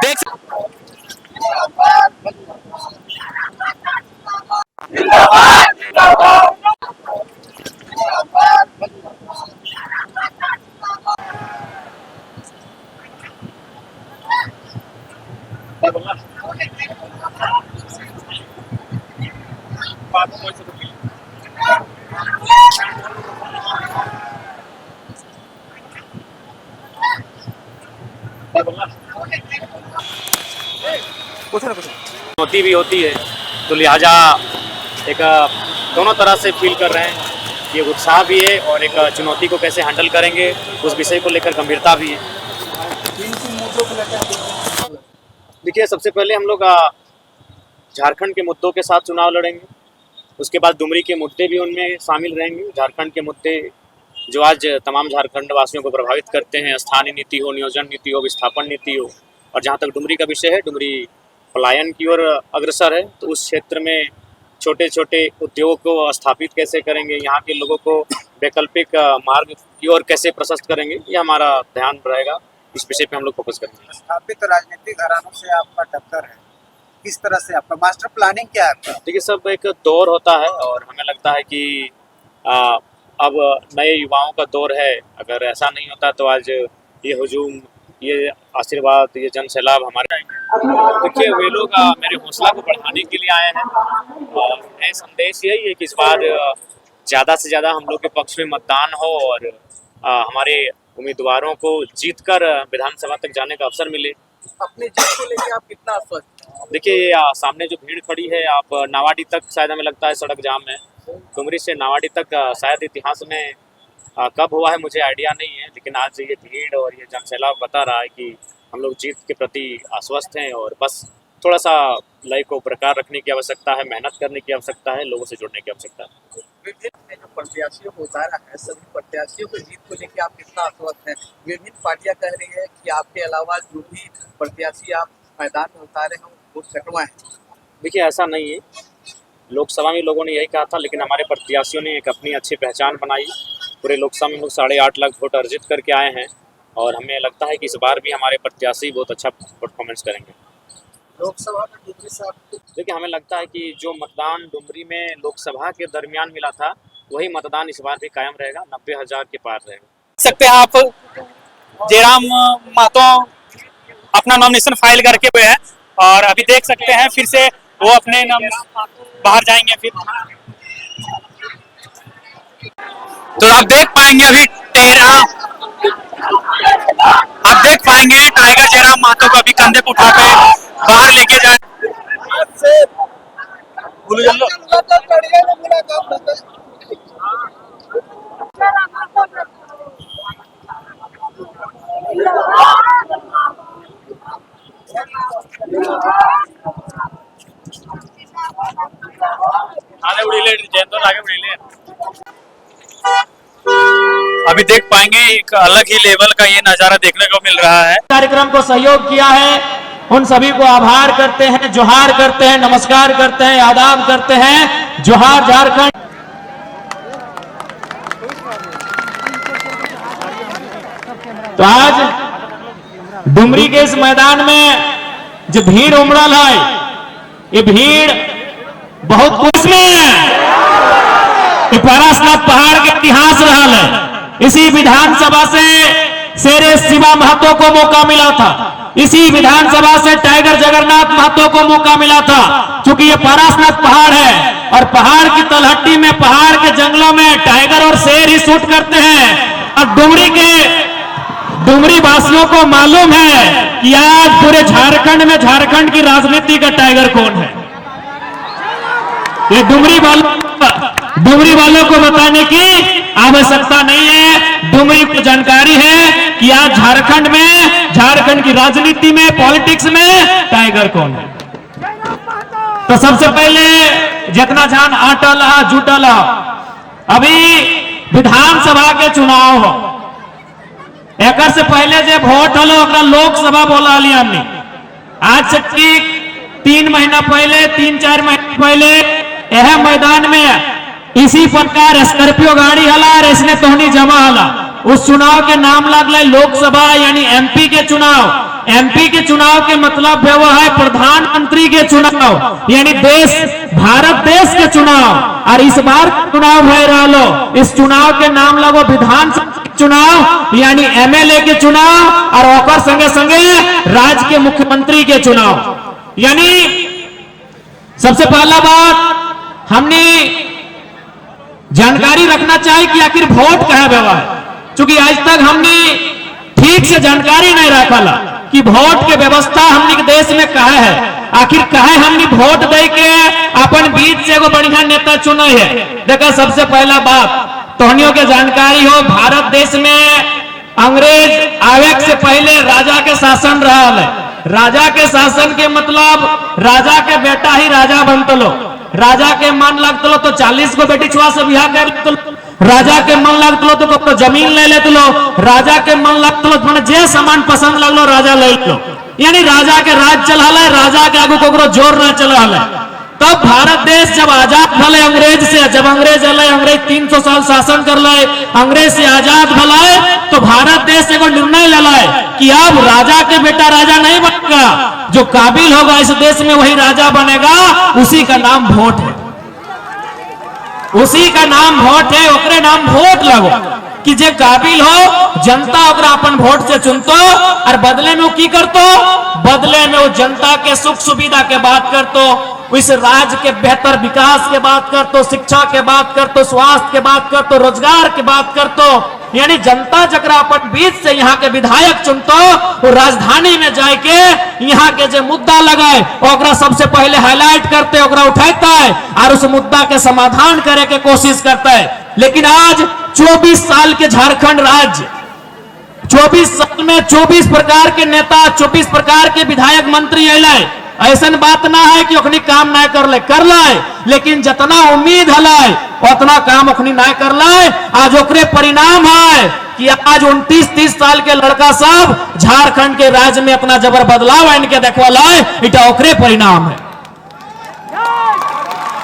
देख चुनौती भी होती है, तो लिहाजा एक दोनों तरह से फील कर रहे हैं। ये उत्साह भी है और एक चुनौती को कैसे हैंडल करेंगे उस विषय को लेकर गंभीरता भी है। देखिए, सबसे पहले हम लोग झारखंड के मुद्दों के साथ चुनाव लड़ेंगे, उसके बाद डुमरी के मुद्दे भी उनमें शामिल रहेंगे। झारखंड के मुद्दे जो आज तमाम झारखंड वासियों को प्रभावित करते हैं, स्थानीय नीति हो, नियोजन नीति हो, विस्थापन नीति हो, और जहाँ तक डुमरी का विषय है, डुमरी पलायन की ओर अग्रसर है, तो उस क्षेत्र में छोटे छोटे उद्योगों को स्थापित कैसे करेंगे, यहाँ के लोगों को वैकल्पिक मार्ग की ओर कैसे प्रशस्त करेंगे, ये हमारा ध्यान रहेगा। इस विषय पे हम लोग फोकस करेंगे। स्थापित राजनीतिक घरानों से आपका टक्कर है, किस तरह से आपका मास्टर प्लानिंग क्या है? देखिए, सब एक दौर होता है और हमें लगता है कि अब नए युवाओं का दौर है। अगर ऐसा नहीं होता तो आज ये हुजूम, ये आशीर्वाद, ये जन सैलाब हमारे। देखिए, वे लोग मेरे हौसला को बढ़ाने के लिए आए हैं और नए संदेश यही है कि इस बार ज़्यादा से ज़्यादा हम लोग के पक्ष में मतदान हो और हमारे उम्मीदवारों को जीतकर विधानसभा तक जाने का अवसर मिले। अपनी जीत को लेकर आप कितना आश्वस्त? देखिए, सामने जो भीड़ खड़ी है, आप नावाडी तक शायद हमें लगता है सड़क जाम है। डुमरी से नावाडी तक शायद इतिहास में कब हुआ है मुझे आइडिया नहीं है, लेकिन आज ये भीड़ और ये जनसैलाब बता रहा है कि हम लोग जीत के प्रति आश्वस्त हैं और बस थोड़ा सा लय को बरकरार रखने की आवश्यकता है, मेहनत करने की आवश्यकता है, लोगों से जुड़ने की आवश्यकता है। विभिन्न जो प्रत्याशियों को उतारा है, सभी प्रत्याशियों को जीत को लेकर आप कितना आश्वस्त हैं? विभिन्न पार्टियां कह रही है कि आपके अलावा जो भी प्रत्याशी आप मैदान में उतारे हैं वो सकवा है। देखिए, ऐसा नहीं है, लोकसभा में लोगों ने यही कहा था, लेकिन हमारे प्रत्याशियों ने एक अपनी अच्छी पहचान बनाई। पूरे लोकसभा में हम लोग 8.5 लाख वोट अर्जित करके आए हैं और हमें लगता है कि इस बार भी हमारे प्रत्याशी बहुत अच्छा परफॉर्मेंस करेंगे। लोकसभा में डुमरी साहब, देखिए, हमें लगता है कि जो मतदान डुमरी में लोकसभा के दरमियान मिला था, वही मतदान इस बार भी कायम रहेगा, 90,000 के पार रहेगा। सकते हैं आप जयराम महतो अपना नॉमिनेशन फाइल करके हुए हैं और अभी देख सकते हैं फिर से वो अपने नाम बाहर जाएंगे। फिर तो आप देख पाएंगे अभी आप देख पाएंगे टाइगर जयराम महतो को अभी कंधे पे उठा के बाहर लेके जाए। अभी देख पाएंगे एक अलग ही लेवल का ये नजारा देखने को मिल रहा है। कार्यक्रम को सहयोग किया है उन सभी को आभार करते हैं, जोहार करते हैं, नमस्कार करते हैं, आदाब करते हैं। जोहार झारखंड। तो आज डुमरी के इस मैदान में जो भीड़ उमड़ल है, ये भीड़ बहुत कुछ में है। पारसनाथ पहाड़ के इतिहास रहा है। इसी विधानसभा से शेरे शिवा महतो को मौका मिला था, इसी विधानसभा से टाइगर जगन्नाथ महतो को मौका मिला था। क्योंकि ये पारसनाथ पहाड़ है और पहाड़ की तलहटी में, पहाड़ के जंगलों में टाइगर और शेर ही शूट करते हैं। और डुमरी वासियों को मालूम है कि आज पूरे झारखंड में झारखंड की राजनीति का टाइगर कौन है। ये डुमरी वालों को बताने की आवश्यकता नहीं है। डुमरी को जानकारी है कि आज झारखंड में, झारखंड की राजनीति में, पॉलिटिक्स में टाइगर कौन है। तो सबसे पहले जितना जान आटल जुटल, अभी विधानसभा के चुनाव हो, एक से पहले जो वोट हलो लोकसभा बोला लिया हमने। आज से 3 महीना पहले, 3-4 महीना पहले यह मैदान में इसी प्रकार स्कॉर्पियो गाड़ी हला और इसने तोहनी जमा हला। उस चुनाव के नाम लगल लोकसभा यानी एमपी के चुनाव। एमपी के चुनाव के मतलब है वो है प्रधानमंत्री के चुनाव यानी देश भारत देश के चुनाव। और इस बार चुनाव भय रहा, इस चुनाव के नाम लगो विधानसभा चुनाव यानी एमएलए के चुनाव और ओकर संगे संगे राज्य के मुख्यमंत्री के चुनाव। यानी सबसे पहला बात हमने जानकारी रखना चाहिए कि आखिर वोट कहाँ व्यवहार है, क्योंकि आज तक हमने ठीक से जानकारी नहीं रखा कि वोट के व्यवस्था हमने के देश में कहा है। आखिर कहे हमने वोट दे के अपन बीच से एगो बढ़िया नेता चुने है। देखा सबसे पहला बात तोहनियों के जानकारी हो, भारत देश में अंग्रेज आवे से पहले राजा के शासन रहा है। राजा के शासन के मतलब राजा के बेटा ही राजा बनतलो। राजा के मन लगतलो तो 40 को बेटी छुआ से बिहार कर लेतलो। राजा के मन लगतलो तो कपड़ो जमीन ले लेतलो। राजा के मन लगतलो तो जे सामान पसंद लगलो राजा ले लो। यानी राजा के राज चल है, राजा के आगू को जोर न चल है। तब भारत देश जब आजाद भले अंग्रेज से, जब अंग्रेज अल अंग्रेज 300 साल शासन कर लाए, अंग्रेज से आजाद भलाए तो भारत देश एगो निर्णय ले लाए कि अब राजा के बेटा राजा नहीं बनेगा, जो काबिल होगा इस देश में वही राजा बनेगा। उसी का नाम वोट है, उसी का नाम वोट है, ओकरे नाम वोट लगो कि जे काबिल हो जनता ओकरा अपन वोट से चुनतो और बदले में वो की करतो, बदले में वो जनता के सुख सुविधा के बात करतो, इस राज्य के बेहतर विकास के बात करतो, शिक्षा के बात करतो, स्वास्थ्य के बात करतो, रोजगार के बात करतो। यानी जनता जकरा अपन बीच से यहाँ के विधायक चुनतो वो राजधानी में जाके यहाँ के जो मुद्दा लगाए ओकरा सबसे पहले हाईलाइट करते, ओकरा उठाता है और उस मुद्दा के समाधान करे के कोशिश करता है। लेकिन आज 24 साल के झारखंड राज्य, 24 साल में 24 प्रकार के नेता, 24 प्रकार के विधायक मंत्री अले। ऐसा बात ना है कि ओखनी काम ना कर ले, लेकिन जितना उम्मीद है उतना काम ओखनी ना कर ले। आज ओकरे परिणाम है कि आज 29-30 साल के लड़का सब झारखंड के राज्य में अपना जबर बदलाव इनके देखवा लाए, इटा ओकरे परिणाम है।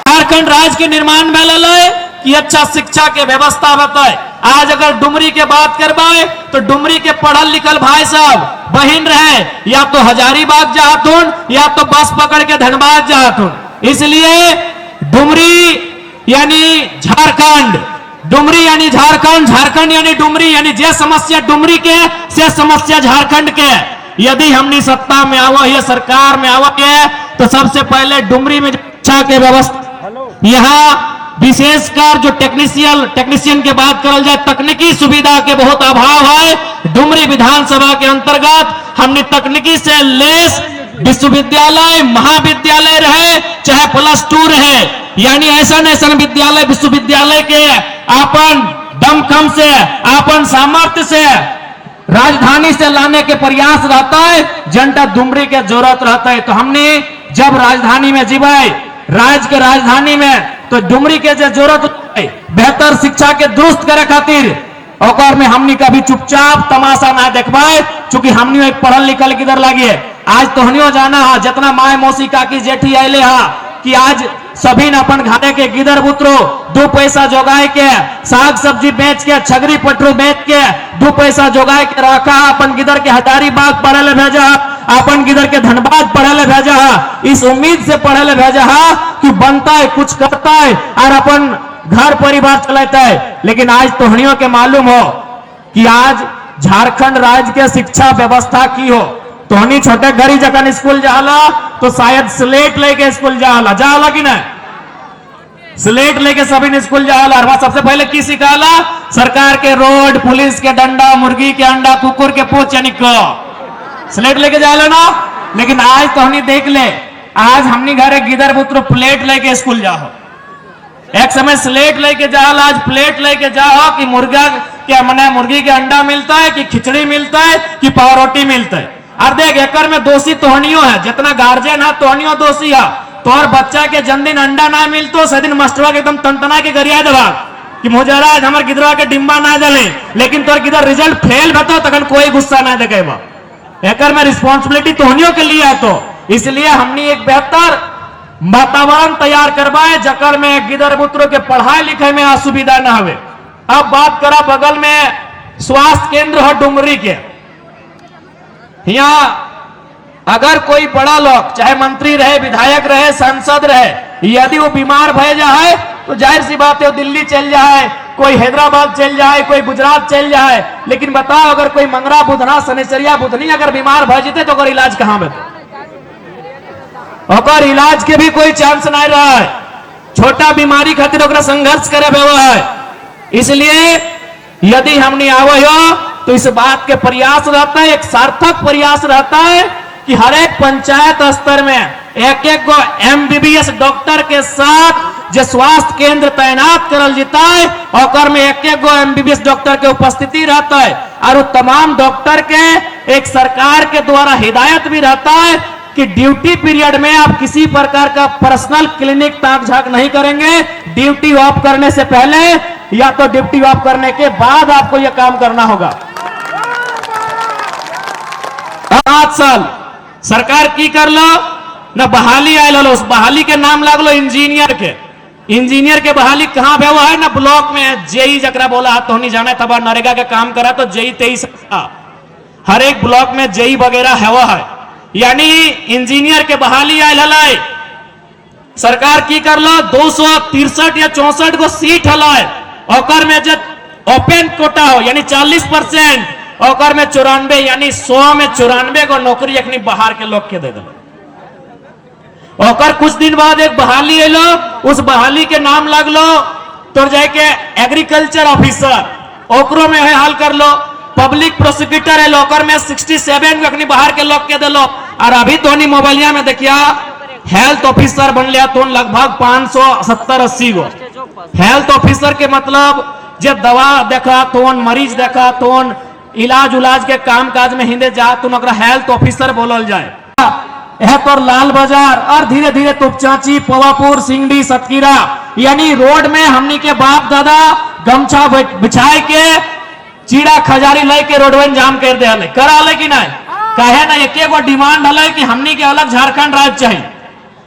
झारखंड राज्य के निर्माण में ले कि अच्छा शिक्षा के व्यवस्था बताए। आज अगर डुमरी के बात करवाए तो डुमरी के पढ़ल लिखल भाई साहब बहन रहे या तो हजारीबाग जातुन या तो बस पकड़ के धनबाद जातुन। इसलिए डुमरी यानी झारखंड, डुमरी यानी झारखंड, झारखंड यानी डुमरी, यानी जे समस्या डुमरी के से समस्या झारखंड के। यदि हमनी सत्ता में आवा है, सरकार में आवा है तो सबसे पहले डुमरी में शिक्षा के व्यवस्था, यहाँ विशेषकर जो टेक्नीशियन के बात करल जाए, तकनीकी सुविधा के बहुत अभाव है। डुमरी विधानसभा के अंतर्गत हमने तकनीकी से लेस विश्वविद्यालय, महाविद्यालय रहे चाहे +2 रहे, यानी ऐसा विद्यालय विश्वविद्यालय के अपन दमखम से, अपन सामर्थ्य से राजधानी से लाने के प्रयास रहता है। जनता डुमरी के जरूरत रहता है। तो हमने जब राजधानी में जीवाए, राज्य के राजधानी में, तो डुमरी के जो जरूरत है बेहतर शिक्षा के दुरुस्त करे खातिर ओकर में हमनी कभी चुपचाप तमाशा ना देखवाए, चूंकि हमनी एक पढ़ल लिखल किधर लगी है। आज तोहनियो जाना है, जितना माए मौसी काकी जेठी आये हा कि आज सभी ने अपन घाटे के गिदर बुतरो 2 पैसा जोगाए के, साग सब्जी बेच के, छगरी पटरू बेच के 2 पैसा जोगाए के रखा। अपन गिदर के हजारीबाग पढ़े ले भेजा, अपन गिदर के धनबाद पढ़े ले भेजा, इस उम्मीद से पढ़े ले भेजा कि बनता है, कुछ करता है और अपन घर परिवार चलाता है। लेकिन आज तोहनियों के मालूम हो कि आज झारखंड राज्य के शिक्षा व्यवस्था की हो। तोहनी छोटे घरी जखन स्कूल जाला तो शायद स्लेट लेके स्कूल जाला कि नहीं, स्लेट लेके सभी ने स्कूल जाला। सबसे पहले की सिखाला? सरकार के रोड, पुलिस के डंडा, मुर्गी के अंडा, कुकुर के पूछ, यानी स्लेट लेके जाला ना। लेकिन आज तो हमने देख ले, आज हमने घरे गिदर पुत्र प्लेट लेके स्कूल जाओ। एक समय स्लेट लेके जाओ, आज प्लेट लेके जाओ कि मुर्गा क्या मने मुर्गी के अंडा मिलता है कि खिचड़ी मिलता है कि पावरोटी मिलता है। और देख एकर में दोषी तोहनियो है, जितना गार्जियन है तोहनियो दोषी है। तोहर बच्चा के जन्मदिन अंडा ना मिलतो सदिन मास्टरवा के एकदम तंतना के गरिया देवा कि मुझे राज हमारे गिदरवा के डिब्बा ना जले, लेकिन तोर गिदर रिजल्ट फेल बताओ तखन कोई गुस्सा ना देखेगा। एकर में रिस्पॉन्सिबिलिटी तोहनियों के लिए है। तो इसलिए हमने एक बेहतर वातावरण तैयार करवाए जकर में गिदर बुतरों के पढ़ाई लिखाई में असुविधा न हवे। अब बात करा बगल में स्वास्थ्य केंद्र है डुमरी के। यहाँ अगर कोई बड़ा लोग चाहे मंत्री रहे, विधायक रहे, सांसद रहे, यदि वो बीमार भय जाए तो जाहिर सी बात है वो दिल्ली चल जाए, कोई हैदराबाद चल जाए, कोई गुजरात चल जाए। लेकिन बताओ अगर कोई मंगरा बुधना शनिचरिया बुधनी अगर बीमार भय जेते तो इलाज कहां में? और इलाज के भी कोई चांस नहीं रहा है। छोटा बीमारी खातिर ओकरा संघर्ष करे हुआ है। इसलिए यदि हमने आवे हो तो इस बात के प्रयास रहता है, एक सार्थक प्रयास रहता है कि हर एक पंचायत स्तर में एक एक गो एमबीबीएस डॉक्टर के साथ जो स्वास्थ्य केंद्र तैनात करल जाता है और में एक एक गो एमबीबीएस डॉक्टर के उपस्थिति रहता है। और वो तमाम डॉक्टर के एक सरकार के द्वारा हिदायत भी रहता है कि ड्यूटी पीरियड में आप किसी प्रकार का पर्सनल क्लिनिक ताक झाक नहीं करेंगे। ड्यूटी ऑफ करने से पहले या तो ड्यूटी ऑफ करने के बाद आपको यह काम करना होगा। 5 साल सरकार की कर लो न बहाली आयल लो, उस बहाली के नाम लाग लो इंजीनियर के। इंजीनियर के बहाली कहां पे हुआ है ना ब्लॉक में जेई जकरा बोला तो नहीं जाना तब नरेगा का काम करा तो जेई 23 हर एक ब्लॉक में जेई वगैरह हुआ है। यानी इंजीनियर के बहाली आयल हलाई सरकार की कर लो 263 या 64 को सीट हलाए और में जो ओपन कोटा हो यानी 40% और में 94 यानी 100 में 94 को नौकरी अखनी बाहर के लोग के दे दो। और कुछ दिन बाद एक बहाली लो, उस बहाली के नाम लग लो तो जाके एग्रीकल्चर ऑफिसर ओकरो में है हाल कर लो। पब्लिक प्रोसिक्यूटर है लोकर में 67 अखनी बाहर के लोग के दे लो। और अभी तो नहीं मोबाइलिया में देखिया हेल्थ ऑफिसर बन लिया तो लगभग 570-80 गो हेल्थ ऑफिसर के मतलब जो दवा देखा तो मरीज देखा तो इलाज उलाज के काम काज में हिंदे जा तो हेल्थ ऑफिसर बोलल जाए। यह तो लाल बाजार और धीरे धीरे तुपचाची पवापुर सिंगड़ी सतकीरा यानी रोड में हमनी के बाप दादा गमछा बिछाए के चीड़ा खजारी ले के रोडवन जाम कर दे हले करा ले कि नहीं कहे ना एक एगो डिमांड हले कि हमनी के अलग झारखंड राज्य चाहिए,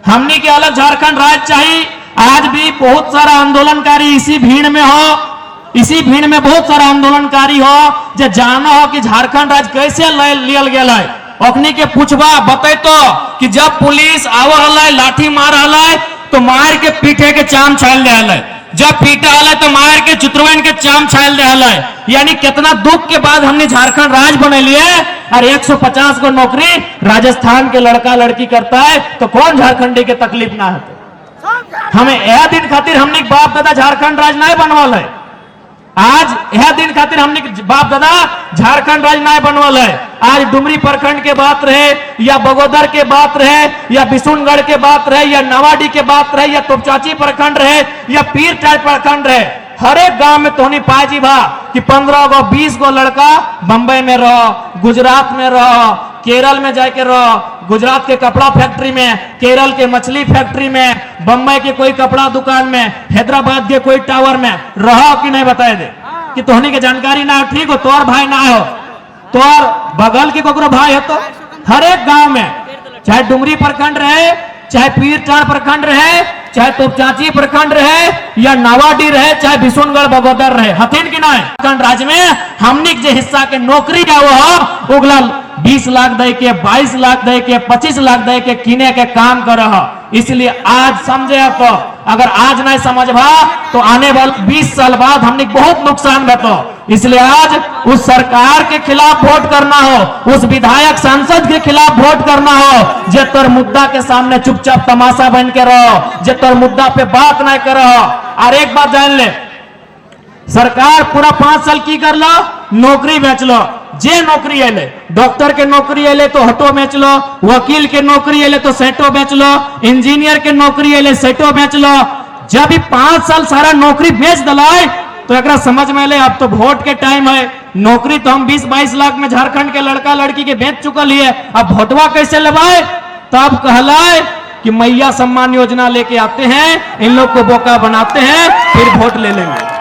हमनी के अलग झारखंड राज्य चाहिए। आज भी बहुत सारा आंदोलनकारी इसी भीड़ में हो, इसी भीड़ में बहुत सारा आंदोलनकारी हो जो जाना हो कि झारखंड राज्य कैसे लियल गया है। अखनी के पूछबा बते तो कि जब पुलिस आवा हला लाठी मार हला तो मार के पीठे के चाम छाल दे हला, जब पीटा हला तो मार के चित्रवन के चाम छाल दे हला। यानी कितना दुख के बाद हमने झारखंड राज्य बने लिए और 150 को नौकरी राजस्थान के लड़का लड़की करता है तो कौन झारखंडी के तकलीफ ना है। हमें यह दिन खातिर हमने बाप दादा झारखंड राज्य नहीं बनवाल है। आज यह दिन खातिर हमने बाप दादा झारखंड राज्य नहीं बनवाल है। आज डुमरी प्रखंड के बात रहे या बगोदर के बात रहे या बिशुनगढ़ के बात रहे या नवाडी के बात रहे या तुपचाची प्रखंड रहे या पीरटाट प्रखंड रहे, हर एक गांव में तो नहीं पाए जी भा कि 15 गो 20 गो लड़का बंबई में रहो, गुजरात में रहो, केरल में जाके रहो, गुजरात के कपड़ा फैक्ट्री में, केरल के मछली फैक्ट्री में, बंबई के कोई कपड़ा दुकान में, हैदराबाद के कोई टावर में रहो कि नहीं बताए दे कि तोहनी के जानकारी ना हो। ठीक हो तोर भाई ना हो तोर बगल के कोकरो भाई है तो हर एक गांव में चाहे डुमरी प्रखंड रहे, चाहे पीरटाट प्रखंड रहे, चाहे तुपचाची प्रखंड रहे या नवाडी रहे, चाहे बिशुनगढ़ बगोदर रहे, हथिन की ना राज्य में हमने जो हिस्सा के नौकरी का वो उगला 20 लाख दे के 22 लाख दे के 25 लाख दे के किने के काम कर रहा। इसलिए आज समझे तो अगर आज नहीं समझबा तो आने वाले 20 साल बाद हमने बहुत नुकसान बतो। इसलिए आज उस सरकार के खिलाफ वोट करना हो, उस विधायक सांसद के खिलाफ वोट करना हो जे तोर मुद्दा के सामने चुपचाप तमाशा बन के रहो, जे तोर मुद्दा पे बात नहीं करो। और एक बात जान ले सरकार पूरा 5 साल की कर लो नौकरी बेच लो, जे नौकरी अले डॉक्टर के नौकरी अले तो हटो बेच लो, वकील के नौकरी अले तो सेटो बेच लो, इंजीनियर के नौकरी अले सेटो बेच लो। जब भी 5 साल सारा नौकरी बेच दलाए तो एक समझ में ले अब तो वोट के टाइम है। नौकरी तो हम 20-22 लाख में झारखंड के लड़का लड़की के बेच चुकल है, अब वोटवा कैसे लगाए? तब कहलाए कि मैया सम्मान योजना लेके आते हैं, इन लोग को बोका बनाते हैं, फिर वोट ले लेंगे।